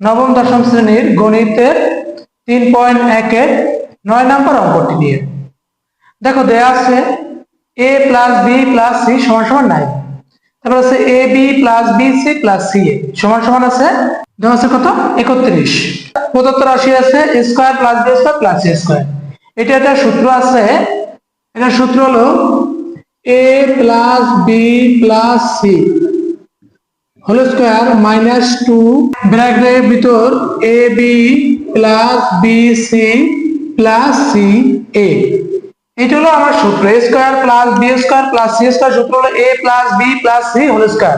নবম দশম শ্রেণীর গণিতের 3.1-এর 9 নম্বর অঙ্কটি নিয়ে। দেখো দেয়া আছে a + b + c = 9। তারপর আছে ab + bc + ca = আছে দেওয়া আছে কত 31। প্রদত্ত রাশি আছে a² + b² + c²। এটা একটা সূত্র আছে, এটা সূত্র হলো a + b + c whole square -2 ব্র্যাকেটের ভিতর ab + bc + ca। এটা হলো আমার সূত্র a² + b² + c² সূত্র হলো a + b + c whole square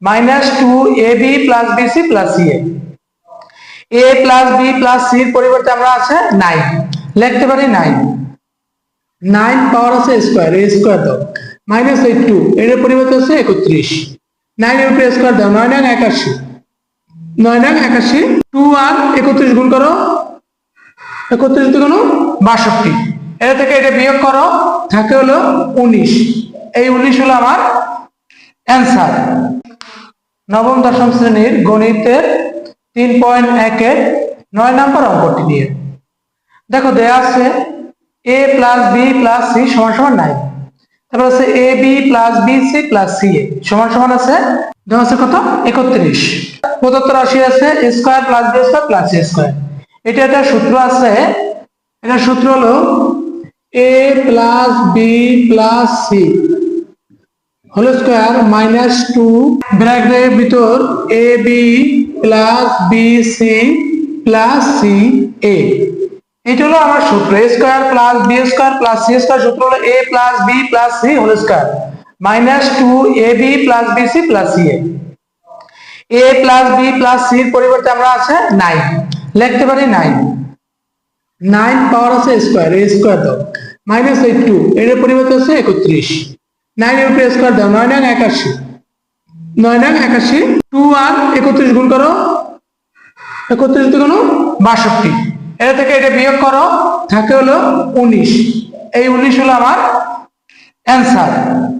-2 ab + bc + ca। a + b + c এর পরিবর্তে আমরা আছে 9 লিখতে পারি 9 পাওয়ার আছে স্কয়ার a স্কয়ার দাও -2 এর পরিবর্তে আছে 31। 9 এর উপরে স্কয়ার দাও 9 9 81 9 9 81 2 আর 31 গুণ করো 31 × 2 = 62। এটা থেকে এটা বিয়োগ করো থাকে হলো 19। এই 19 হলো আমার অ্যানসার। নবম দশম শ্রেণীর গণিতের 3.1-এর 9 নম্বর অঙ্কটি নিয়ে। দেখো দেয়া আছে a + b + c = 9। তারপর আছে ab + bc + ca = আছে দেওয়া আছে কত 31। প্রদত্ত রাশি আছে a² + b² + c²। এটা একটা সূত্র আছে, এটা সূত্র হলো a + b + c whole square -2 ব্র্যাকেটের ভিতর ab + bc + ca। এটা হলো আমার সূত্র a² + b² + c² সূত্র হলো a + b + c whole square -2 ab + bc + ca। a + b + c এর পরিবর্তে আমরা আছে 9 লিখতে পারি 9 পাওয়ার আছে স্কয়ার a স্কয়ার দাও -2 এর পরিবর্তে আছে 31। 9 এর উপরে স্কয়ার দাও 9 9 81 9 9 81 2 আর 31 গুণ করো 31 × 2 = 62। এটা থেকে এটা বিয়োগ করো থাকে হলো 19। এই 19 হলো আমার অ্যানসার।